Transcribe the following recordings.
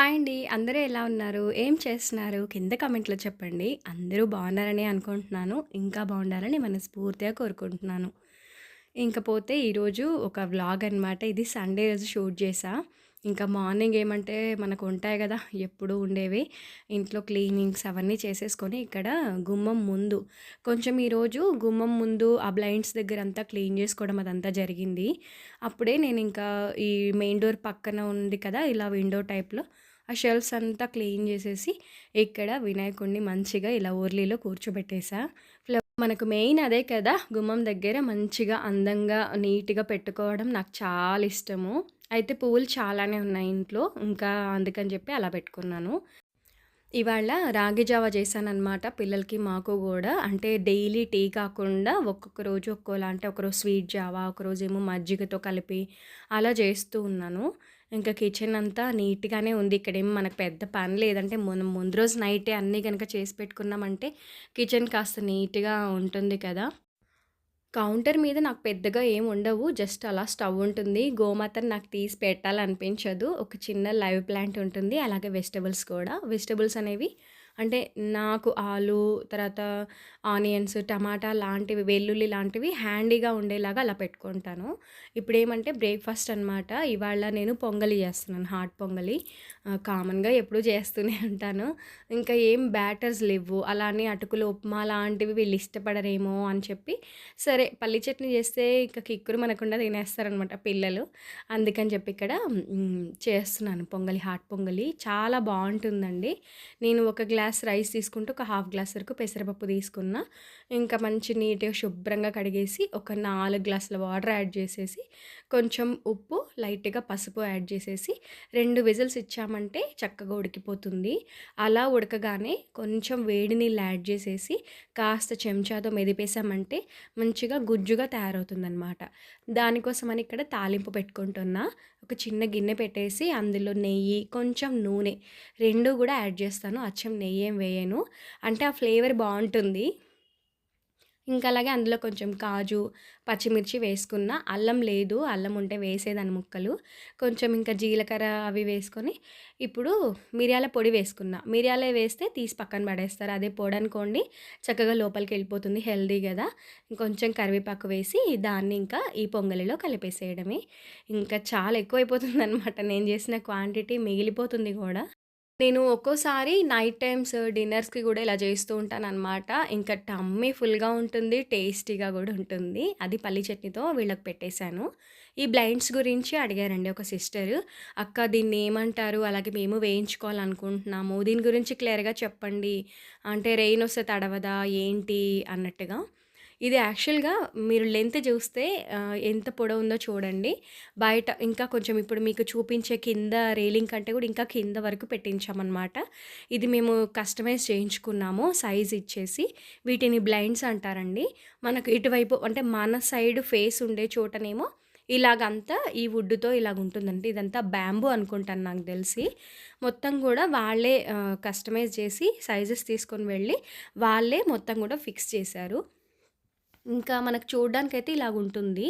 Hi అండి. అందరూ ఎలా ఉన్నారు? ఏం చేస్తున్నారు? కింద కామెంట్‌లో చెప్పండి. అందరూ బాగున్నారనే అనుకుంటున్నాను. ఇంకా బాగుండాలని మనస్ఫూర్తిగా కోరుకుంటున్నాను. ఇంకపోతే ఈరోజు ఒక వ్లాగ్ అనమాట. ఇది సండే రోజు షూట్ చేశా. ఇంకా మార్నింగ్ ఏమంటే మనకు ఉంటాయి గదా! ఎప్పుడూ ఉండేవి. ఇంట్లో క్లీనింగ్స్ అవన్నీ చేసేసుకొని ఇక్కడ గుమ్మం ముందు కొంచెం ఈరోజు గుమ్మం ముందు ఆ బ్లైండ్స్ దగ్గరంతా క్లీన్ చేసుకోవడం అదంతా జరిగింది. అప్పుడే నేనింకా ఈ మెయిన్ డోర్ పక్కన ఉంది కదా! ఇలా విండో టైప్‌లో ఆ షెల్ఫ్స్ అంతా క్లీన్ చేసేసి, ఇక్కడ వినాయకుడిని మంచిగా ఇలా ఓర్లీలో కూర్చోబెట్టేసా. మనకు మెయిన్ అదే కదా! గుమ్మం దగ్గర మంచిగా అందంగా, నీట్‌గా పెట్టుకోవడం నాకు చాలా ఇష్టము. అయితే పువ్వులు చాలానే ఉన్నాయి ఇంట్లో. ఇంకా అందుకని చెప్పి అలా పెట్టుకున్నాను. ఇవాళ రాగి జావ చేశాననమాట పిల్లలకి, మాకు గూడా. అంటే డైలీ టీ కాకుండా ఒక్కొక్క రోజు ఒక్కోలా, అంటే ఒకరోజు స్వీట్ జావ, ఒకరోజేమో మజ్జిగతో కలిపి అలా చేస్తూ ఉన్నాను. ఇంకా కిచెన్ అంతా నీట్‌గానే ఉంది. ఇక్కడేం మనకు పెద్ద పని లేదంటే మనం ముందు రోజు నైటే అన్నీ గనక చేసి పెట్టుకున్నామంటే కిచెన్ కాస్త నీట్‌గా ఉంటుంది కదా! కౌంటర్ మీద నాకు పెద్దగా ఏమి ఉండవు. జస్ట్ అలా స్టవ్ ఉంటుంది. గోమాతను నాకు తీసి పెట్టాలనిపించదు. ఒక చిన్న లైవ్ ప్లాంట్ ఉంటుంది. అలాగే వెజిటబుల్స్ కూడా. వెజిటబుల్స్ అనేవి అంటే నాకు ఆలు, తర్వాత ఆనియన్స్, టమాటా లాంటివి, వెల్లుల్లి లాంటివి హ్యాండీగా ఉండేలాగా అలా పెట్టుకుంటాను. ఇప్పుడేమంటే బ్రేక్‌ఫాస్ట్ అనమాట. ఇవాళ నేను పొంగలి చేస్తున్నాను. హాట్ పొంగలి. కామన్‌గా ఎప్పుడూ చేస్తూనే ఉంటాను. ఇంకా ఏం బ్యాటర్స్ లెవ్వు. అలా అని అటుకులు, ఉప్మా లాంటివి వీళ్ళు ఇష్టపడరేమో అని చెప్పి, సరే పల్లి చట్నీ చేస్తే ఇక కిక్కురు మనకుండా తినేస్తారనమాట పిల్లలు. అందుకని చెప్పి ఇక్కడ చేస్తున్నాను పొంగలి, హాట్ పొంగలి. చాలా బావుంటుందండి. నేను ఒక గ్లాస్ రైస్ తీసుకుంటే ఒక హాఫ్ గ్లాస్ వరకు పెసరపప్పు తీసుకున్నా. ఇంకా మంచి నీట్‌గా శుభ్రంగా కడిగేసి ఒక 4 గ్లాసుల వాటర్ యాడ్ చేసేసి, కొంచెం ఉప్పు, లైట్‌గా పసుపు యాడ్ చేసేసి 2 విజిల్స్ ఇచ్చామంటే చక్కగా ఉడికిపోతుంది. అలా ఉడకగానే కొంచెం వేడి నీళ్ళు యాడ్ చేసేసి కాస్త చెంచాతో మెదిపేసామంటే మంచిగా గుజ్జుగా తయారవుతుందనమాట. దానికోసమని ఇక్కడ తాలింపు పెట్టుకుంటున్నా. ఒక చిన్న గిన్నె పెట్టేసి అందులో నెయ్యి, కొంచెం నూనె 2 గూడా యాడ్ చేస్తాను. అచ్చం నెయ్యేం వేయను. అంటే ఆ ఫ్లేవర్ బావుంటుంది. ఇంకా అలాగే అందులో కొంచెం కాజు, పచ్చిమిర్చి వేసుకున్న. అల్లం లేదు. అల్లం ఉంటే వేసేదాన్ని ముక్కలు. కొంచెం ఇంకా జీలకర్ర అవి వేసుకొని, ఇప్పుడు మిరియాల పొడి వేసుకున్నా. మిరియాలే వేస్తే తీసి పక్కన పడేస్తారు. అదే పొడనుకోండి చక్కగా లోపలికెళ్ళిపోతుంది. హెల్తీ గదా! ఇంకొంచెం కరివేపాకు వేసి దాన్ని ఇంకా ఈ పొంగలిలో కలిపేసేయడమే. ఇంకా చాలా ఎక్కువైపోతుందనమాట. నేను చేసిన క్వాంటిటీ మిగిలిపోతుంది గూడా. నేను ఒక్కోసారి నైట్ టైమ్స్ డిన్నర్స్‌కి గూడా ఇలా చేస్తూ ఉంటాననమాట. ఇంకా టమ్మీ ఫుల్‌గా ఉంటుంది. టేస్టీగా గూడా ఉంటుంది. అది పల్లి చట్నీతో వీళ్ళకి పెట్టేశాను. ఈ బ్లైండ్స్ గురించి అడిగారండి ఒక సిస్టరు. "అక్క దీన్నేమంటారు? అలాగే మేము వేయించుకోవాలనుకుంటున్నాము. దీని గురించి క్లియర్‌గా చెప్పండి. అంటే రెయినొస్తే తడవదా? ఏంటి?" అన్నట్టుగా. ఇది యాక్చువల్‌గా మీరు లెంత్ చూస్తే ఎంత పొడవుందో చూడండి. బయట ఇంకా కొంచెం ఇప్పుడు మీకు చూపించే కింద రైలింగ్ కంటే కూడా ఇంకా కింద వరకు పెట్టించామనమాట. ఇది మేము కస్టమైజ్ చేయించుకున్నాము సైజ్ ఇచ్చేసి. వీటిని బ్లైండ్స్ అంటారండి. మనకు ఇటువైపు అంటే మన సైడ్ ఫేస్ ఉండే చోటనేమో ఇలాగంతా ఈ వుడ్‌తో ఇలాగుంటుందండి. ఇదంతా బ్యాంబూ అనుకుంటాను నాకు తెలిసి. మొత్తం గూడా వాళ్ళే కస్టమైజ్ చేసి సైజెస్ తీసుకొని వెళ్ళి వాళ్ళే మొత్తం గూడా ఫిక్స్ చేశారు. ఇంకా మనకు చూడ్డానికైతే ఇలాగుంటుంది.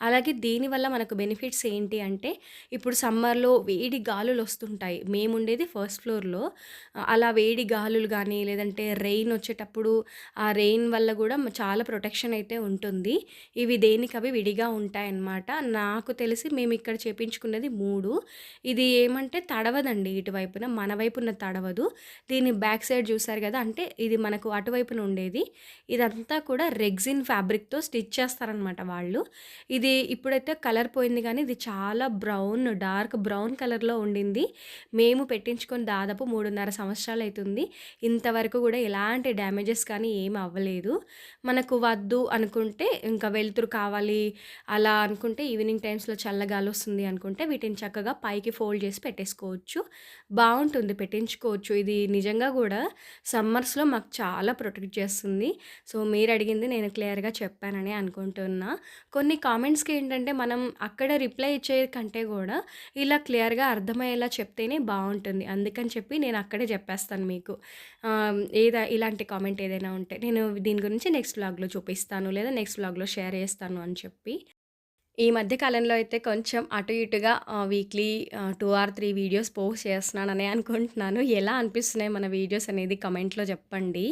అలాగే దీనివల్ల మనకు బెనిఫిట్స్ ఏంటి అంటే, ఇప్పుడు సమ్మర్‌లో వేడి గాలులొస్తుంటాయి. మేముండేది ఫస్ట్ ఫ్లోర్‌లో. అలా వేడి గాలులు గానీ, లేదంటే రెయిన్ ఒచ్చేటప్పుడు, ఆ రెయిన్ వల్ల గూడా చాలా ప్రొటెక్షన్ అయితే ఉంటుంది. ఇవి దేనికవి విడిగా ఉంటాయన్నమాట. నాకు తెలిసి మేమిక్కడ చేపించుకున్నది 3. ఇది ఏమంటే తడవదండి ఇటువైపున. మన వైపున తడవదు. దీని బ్యాక్ సైడ్ జూసారు గదా! అంటే ఇది మనకు అటువైపున ఉండేది. ఇదంతా కూడా రెగ్జిన్ ఫ్యాబ్రిక్‌తో స్టిచ్ చేస్తారనమాట వాళ్ళు. ఇది ఇప్పుడైతే కలర్ పోయింది గానీ, ఇది చాలా డార్క్ బ్రౌన్ కలర్‌లో ఉండింది. మేము పెట్టించుకొని దాదాపు 3.5 సంవత్సరాలయితుంది. ఇంతవరకు గూడా ఎలాంటి డ్యామేజెస్ కానీ ఏమి అవ్వలేదు. మనకు వద్దు అనుకుంటే, ఇంకా వెలుతురు కావాలి అలా అనుకుంటే, ఈవినింగ్ టైమ్స్‌లో చల్లగాలొస్తుంది అనుకుంటే, వీటిని చక్కగా పైకి ఫోల్డ్ చేసి పెట్టేసుకోవచ్చు. బావుంటుంది, పెట్టించుకోవచ్చు. ఇది నిజంగా గూడా సమ్మర్స్‌లో మాకు చాలా ప్రొటెక్ట్ చేస్తుంది. సో, మీరడిగింది నేను క్లియర్‌గా చెప్పాననే అనుకుంటున్నా. కొన్ని కామెంట్స్‌కి ఏంటంటే, మనం అక్కడ రిప్లై ఇచ్చే కంటే గూడా, ఇలా క్లియర్‌గా అర్థమయ్యేలా చెప్తేనే బావుంటుంది. అందుకని చెప్పి నేను అక్కడే చెప్పేస్తాను మీకు. ఇలాంటి కామెంట్ ఏదైనా ఉంటే. నేను దీని గురించి నెక్స్ట్ వ్లాగ్‌లో చూపిస్తాను, లేదా నెక్స్ట్ వ్లాగ్‌లో షేర్ చేస్తాను అని చెప్పి. ఈ మధ్య కాలంలో అయితే కొంచెం అటు ఇటుగా వీక్లీ 2 ఆర్ 3 వీడియోస్ పోస్ట్ చేస్తున్నాననే అనుకుంటున్నాను. ఎలా అనిపిస్తున్నాయి మన వీడియోస్ అనేది కమెంట్‌లో చెప్పండి.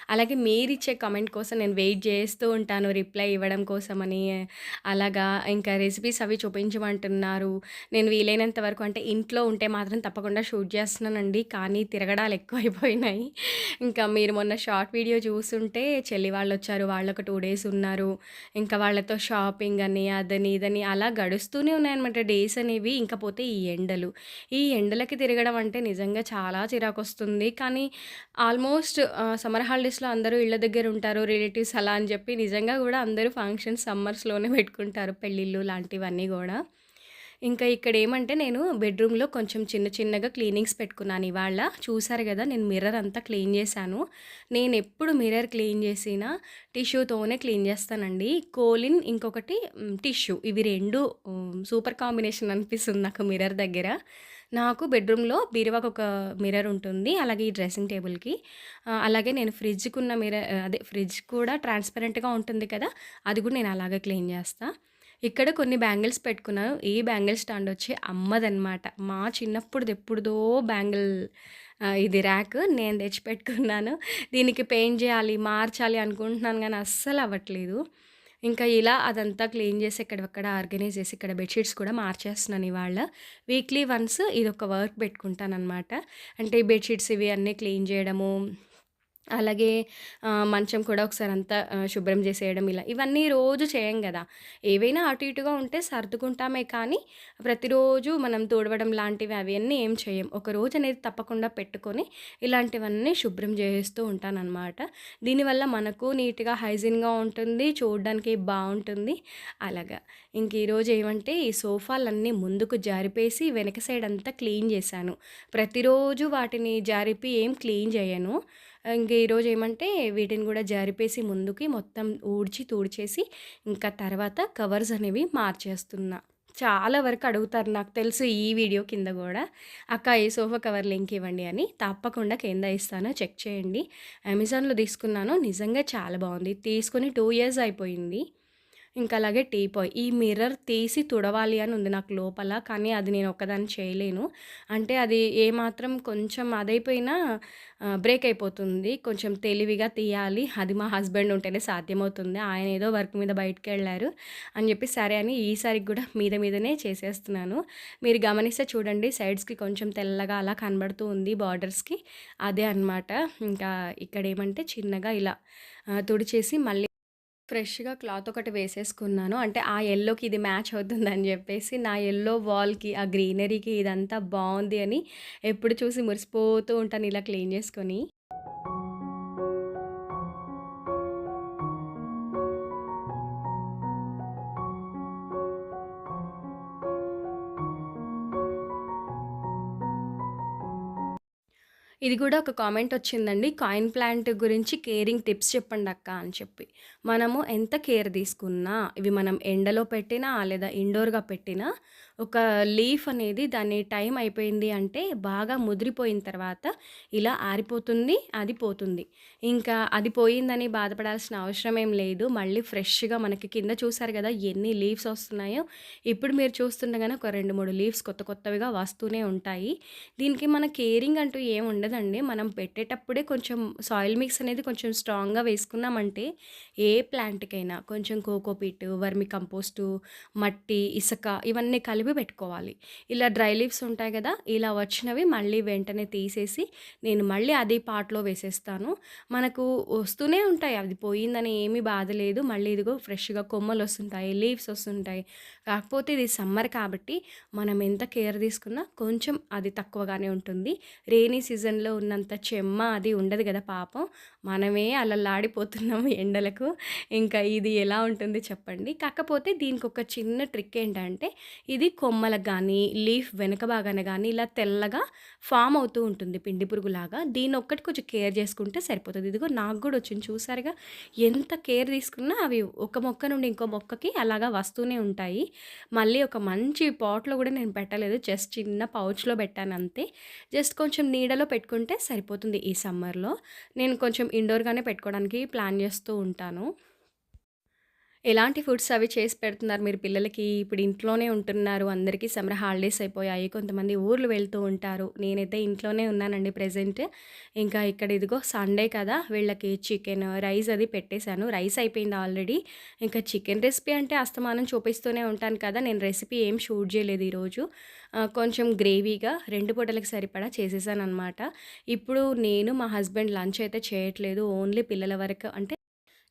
అలాగే మీరిచ్చే కమెంట్ కోసం నేను వెయిట్ చేస్తూ ఉంటాను రిప్లై ఇవ్వడం కోసమని. అలాగా ఇంకా రెసిపీస్ అవి చూపించమంటున్నారు. నేను వీలైనంత వరకు అంటే ఇంట్లో ఉంటే మాత్రం తప్పకుండా షూట్ చేస్తున్నానండి. కానీ తిరగడాలు ఎక్కువైపోయినాయి. ఇంకా మీరు మొన్న షార్ట్ వీడియో చూసుంటే చెల్లి వాళ్ళొచ్చారు. వాళ్ళొక 2 డేస్ ఉన్నారు. ఇంకా వాళ్ళతో షాపింగ్ అని, అదని, ఇదని అలా గడుస్తూనే ఉన్నాయన్నమాట డేస్ అనేవి. ఇంక పోతే ఈ ఎండలు. ఈ ఎండలకి తిరగడం అంటే నిజంగా చాలా చిరాకొస్తుంది. కానీ ఆల్మోస్ట్ సమ్మర్ హాలిడేస్‌లో అందరూ ఇళ్ళ దగ్గర ఉంటారు. రిలేటివ్స్ అలా అని చెప్పి నిజంగా గూడా అందరూ ఫంక్షన్స్ సమ్మర్స్‌లోనే పెట్టుకుంటారు. పెళ్ళిళ్ళు లాంటివన్నీ గూడా. ఇంకా ఇక్కడేమంటే నేను బెడ్‌రూమ్‌లో కొంచెం చిన్న చిన్నగా క్లీనింగ్స్ పెట్టుకున్నాను ఇవాళ. చూసారు గదా! నేను మిర్రర్ అంతా క్లీన్ చేశాను. నేనెప్పుడు మిర్రర్ క్లీన్ చేసినా టిష్యూతోనే క్లీన్ చేస్తానండి. కోలిన్ ఇంకొకటి టిష్యూ ఇవి 2 సూపర్ కాంబినేషన్ అనిపిస్తుంది నాకు మిర్రర్ దగ్గర. నాకు బెడ్‌రూమ్‌లో బీరువాకొక మిర్రర్ ఉంటుంది. అలాగే ఈ డ్రెసింగ్ టేబుల్‌కి. అలాగే నేను ఫ్రిడ్జ్‌కున్న అదే ఫ్రిడ్జ్ కూడా ట్రాన్స్‌పరెంట్‌గా ఉంటుంది కదా! అది కూడా నేను అలాగే క్లీన్ చేస్తా. ఇక్కడ కొన్ని బ్యాంగిల్స్ పెట్టుకున్నాను. ఈ బ్యాంగిల్ స్టాండ్ వచ్చి అమ్మదనమాట. మా చిన్నప్పుడుదెప్పుడుదో బ్యాంగిల్ ఇది ర్యాక్ నేను తెచ్చిపెట్టుకున్నాను. దీనికి పెయింట్ జేయాలి, మార్చాలి అనుకుంటున్నాను గానీ అస్సలు అవ్వట్లేదు. ఇంకా ఇలా అదంతా క్లీన్ చేసి ఎక్కడివక్కడ ఆర్గనైజ్ చేసి ఇక్కడ బెడ్‌షీట్స్ కూడా మార్చేస్తున్నాను ఇవాళ. వీక్లీ వన్స్ ఇదొక వర్క్ పెట్టుకుంటాననమాట. అంటే ఈ బెడ్‌షీట్స్ ఇవి అన్నీ క్లీన్ జేయడము అలాగే మంచం కూడా ఒకసారంతా శుభ్రం చేసేయడం ఇలా. ఇవన్నీ రోజు చేయం గదా! ఏవైనా అటు ఇటుగా ఉంటే సర్దుకుంటామే కానీ, ప్రతిరోజు మనం తుడవడం లాంటివి అవన్నీ ఏం చేయం. ఒకరోజనేది తప్పకుండా పెట్టుకొని, ఇలాంటివన్నీ శుభ్రం జేస్తూ ఉంటాననమాట. దీనివల్ల మనకు నీట్‌గా, హైజీన్‌గా ఉంటుంది. చూడడానికి బావుంటుంది. అలాగా. ఇంక ఈరోజు ఏమంటే, ఈ సోఫాలన్నీ ముందుకు జారిపేసి, వెనక సైడ్ అంతా క్లీన్ జేశాను. ప్రతిరోజు వాటిని జారిపి ఏం క్లీన్ జేయను. ఇంక ఈరోజు ఏమంటే వీటిని గూడా జారిపేసి ముందుకి మొత్తం ఊడ్చి, తుడిచేసి ఇంకా తర్వాత కవర్స్ అనేవి మార్చేస్తున్నా. చాలా వరకు అడుగుతారు నాకు తెలుసు ఈ వీడియో కింద గూడా. "అక్క ఈ సోఫా కవర్ లింక్ ఇవ్వండి" అని. తప్పకుండా కింద ఇస్తాను చెక్ చేయండి. అమెజాన్‌లో తీసుకున్నాను. నిజంగా చాలా బావుంది. తీసుకొని 2 ఇయర్స్ అయిపోయింది. ఇంకా అలాగే టీపాయ్. ఈ మిర్రర్ తీసి తుడవాలి అని ఉంది నాకు లోపల. కానీ అది నేను ఒక్కదాన్ని చేయలేను. అంటే అది ఏమాత్రం కొంచెం అదైపోయినా బ్రేక్ అయిపోతుంది. కొంచెం తెలివిగా తీయాలి. అది మా హస్బెండ్ ఉంటేనే సాధ్యమవుతుంది. ఆయన ఏదో వర్క్ మీద బయటికెళ్లారు అని చెప్పి సరే అని ఈసారికి గూడా మీద మీదనే చేసేస్తున్నాను. మీరు గమనిస్తే చూడండి సైడ్స్‌కి కొంచెం తెల్లగా అలా కనబడుతూ ఉంది బార్డర్స్‌కి. అదే అనమాట. ఇంకా ఇక్కడేమంటే చిన్నగా ఇలా తుడిచేసి మళ్ళీ ఫ్రెష్‌గా క్లాత్ ఒకటి వేసేసుకున్నాను. అంటే ఆ యెల్లోకి ఇది మ్యాచ్ అవుతుందని జెప్పేసి, నా యెల్లో వాల్‌కి, ఆ గ్రీనరీకి ఇదంతా బావుంది అని ఎప్పుడు చూసి మురిసిపోతూ ఉంటాను ఇలా క్లీన్ జేసుకొని. ఇది గూడా ఒక కామెంటొచ్చిందండి. కాయిన్ ప్లాంట్ గురించి కేరింగ్ టిప్స్ చెప్పండక్కా అని చెప్పి. మనము ఎంత కేర్ తీసుకున్నా, ఇవి మనం ఎండలో పెట్టినా, లేదా ఇండోర్‌గా పెట్టినా, ఒక లీఫ్ అనేది దాని టైం అయిపోయింది అంటే, బాగా ముదిరిపోయిన తర్వాత ఇలా ఆరిపోతుంది, అది పోతుంది. ఇంకా అది పోయిందని బాధపడాల్సిన అవసరం ఏం లేదు. మళ్ళీ ఫ్రెష్‌గా మనకి కింద చూసారు గదా! ఎన్ని లీవ్స్ ఒస్తున్నాయో, ఇప్పుడు మీరు చూస్తుండగానే ఒక 2, 3 లీవ్స్ కొత్త కొత్తవిగా వస్తూనే ఉంటాయి. దీనికి మన కేరింగ్ అంటూ ఏం ఉండదండి. మనం పెట్టేటప్పుడే కొంచెం సాయిల్ మిక్స్ అనేది కొంచెం స్ట్రాంగ్‌గా వేసుకున్నామంటే, ఏ ప్లాంట్‌కైనా కొంచెం కోకోపీట్, వర్మి కంపోస్టు, మట్టి, ఇసక ఇవన్నీ కలిపి పెట్టుకోవాలి. ఇలా డ్రై లీవ్స్ ఉంటాయి గదా! ఇలా వచ్చినవి మళ్ళీ వెంటనే తీసేసి, నేను మళ్ళీ అదే పాట్‌లో వేసేస్తాను. మనకు వస్తూనే ఉంటాయి. అది పోయిందని ఏమీ బాధ లేదు. మళ్ళీ ఇదిగో ఫ్రెష్‌గా కొమ్మలొస్తుంటాయి, లీవ్స్ వస్తుంటాయి. కాకపోతే ఇది సమ్మర్ కాబట్టి మనం ఎంత కేర్ తీసుకున్నా కొంచెం అది తక్కువగానే ఉంటుంది. రెయినీ సీజన్‌లో ఉన్నంత చెమ్మ అది ఉండదు గదా పాపం. మనమే అలల్లాడిపోతున్నాము ఎండలకు. ఇంకా ఇది ఎలా ఉంటుంది చెప్పండి. కాకపోతే దీనికొక చిన్న ట్రిక్ ఏంటంటే, ఇది కొమ్మలకు గానీ, లీఫ్ వెనక భాగాన గానీ ఇలా తెల్లగా ఫార్మ్ అవుతూ ఉంటుంది పిండి పురుగులాగా. దీన్నొక్కటి కొంచెం కేర్ చేసుకుంటే సరిపోతది. ఇదిగో నాకు గూడా వచ్చింది చూసారుగా. ఎంత కేర్ తీసుకున్నా అవి ఒక మొక్క నుండి ఇంకో మొక్కకి అలాగా వస్తూనే ఉంటాయి. మళ్ళీ ఒక మంచి పాట్‌లో గూడా నేను పెట్టలేదు. జస్ట్ చిన్న పౌచ్‌లో పెట్టానంతే. జస్ట్ కొంచెం నీడలో పెట్టుకుంటే సరిపోతుంది ఈ సమ్మర్‌లో. నేను కొంచెం ఇండోర్‌గానే పెట్టుకోవడానికి ప్లాన్ చేస్తూ ఉంటాను. ఎలాంటి ఫుడ్స్ అవి చేసి పెడుతున్నారు మీరు పిల్లలకి? ఇప్పుడు ఇంట్లోనే ఉంటున్నారు. అందరికీ సమ్మర్ హాలిడేస్ అయిపోయాయి. కొంతమంది ఊర్లు వెళ్తూ ఉంటారు. నేనైతే ఇంట్లోనే ఉన్నానండి ప్రెజెంట్. ఇంకా ఇక్కడ ఇదిగో సండే కదా! వీళ్ళకి చికెన్, రైస్ అది పెట్టేశాను. రైస్ అయిపోయింది ఆల్రెడీ. ఇంకా చికెన్ రెసిపీ అంటే అస్తమానం చూపిస్తూనే ఉంటాను కదా! నేను రెసిపీ ఏం షూట్ చేయలేదు ఈరోజు. కొంచెం గ్రేవీగా 2 పూటలకి సరిపడా చేసేసాననమాట. ఇప్పుడు నేను, మా హస్బెండ్ లంచ్ అయితే చేయట్లేదు. ఓన్లీ పిల్లల వరకు అంటే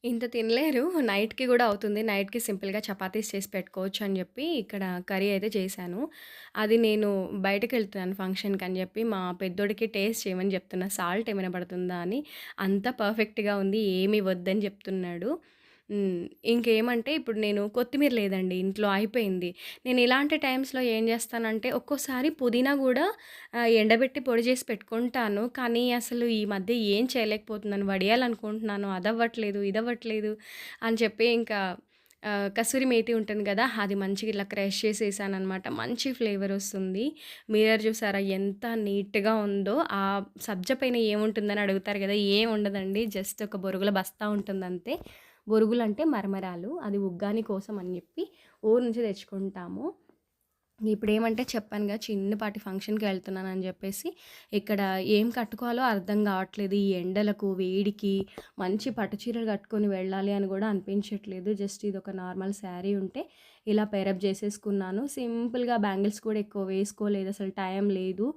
ఇంత తినలేరు. నైట్‌కి గూడా అవుతుంది. నైట్‌కి సింపుల్‌గా చపాతీస్ చేసి పెట్టుకోవచ్చు అని జెప్పి, ఇక్కడ కర్రీ అయితే చేశాను. అది నేను బయటకెళ్తున్నాను ఫంక్షన్‌కని జెప్పి, మా పెద్దోడికి టేస్ట్ చేయమని జెప్తున్నా. సాల్ట్ ఏమైనా పడుతుందా అని. అంతా పర్ఫెక్ట్‌గా ఉంది. ఏమి వద్దని జెప్తున్నాడు. హ్మ్. ఇంకేమంటే ఇప్పుడు నేను కొత్తిమీర లేదండి ఇంట్లో అయిపోయింది. నేను ఇలాంటి టైమ్స్‌లో ఏం జేస్తానంటే, ఒక్కోసారి పుదీనా గూడా ఎండబెట్టి పొడి చేసి పెట్టుకుంటాను. కానీ అసలు ఈ మధ్య ఏం చేయలేకపోతున్నాను. వడియాలనుకుంటున్నాను. అదవ్వట్లేదు, ఇదవ్వట్లేదు అని చెప్పి ఇంకా కసూరి మేతి ఉంటుంది గదా! అది మంచిగా ఇట్లా క్రష్ చేసేసాననమాట. మంచి ఫ్లేవరొస్తుంది. మిర్రర్ చూసారా ఎంత నీట్‌గా ఉందో! సబ్జా పైన ఏముంటుందని అడుగుతారు గదా! ఏం ఉండదండి. జస్ట్ ఒక బొరుగుల బస్తా ఉంటుందంతే. బొరుగులంటే మరమరాలు. అది ఉగ్గాని కోసం అని జెప్పి ఊరు నుంచి తెచ్చుకుంటాము. ఇప్పుడేమంటే చెప్పానుగా చిన్నపాటి ఫంక్షన్‌కెళ్తున్నానని జెప్పేసి, ఇక్కడ ఏం కట్టుకోవాలో అర్థం గావట్లేదు. ఈ ఎండలకు, వేడికి మంచి పట్టు చీరలు కట్టుకొని వెళ్ళాలి అని గూడా అనిపించట్లేదు. జస్ట్ ఇదొక నార్మల్ శారీ ఉంటే ఇలా పేరప్ జేసేసుకున్నాను. సింపుల్‌గా బ్యాంగిల్స్ కూడా ఎక్కువ వేసుకోలేదు. అసలు టైం లేదు.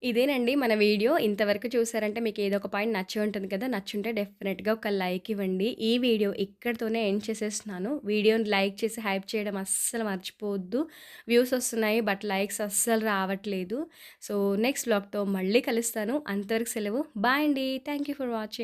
ఇదేనండి మన వీడియో. ఇంతవరకు చూసారంటే మీకు ఏదో ఒక పాయింట్ నచ్చే ఉంటుంది కదా! నచ్చుంటే డెఫినెట్‌గా ఒక లైక్ ఇవ్వండి. ఈ వీడియో ఇక్కడితోనే ఎండ్ చేసేస్తున్నాను. వీడియోని లైక్ చేసి హైప్ చేయడం అస్సలు మర్చిపోవద్దు. వ్యూస్ వస్తున్నాయి. బట్ లైక్స్ అస్సలు రావట్లేదు. సో, నెక్స్ట్ వ్లాగ్‌తో మళ్ళీ కలుస్తాను. అంతవరకు సెలవు. బాయ్ అండి. Thank you for watching.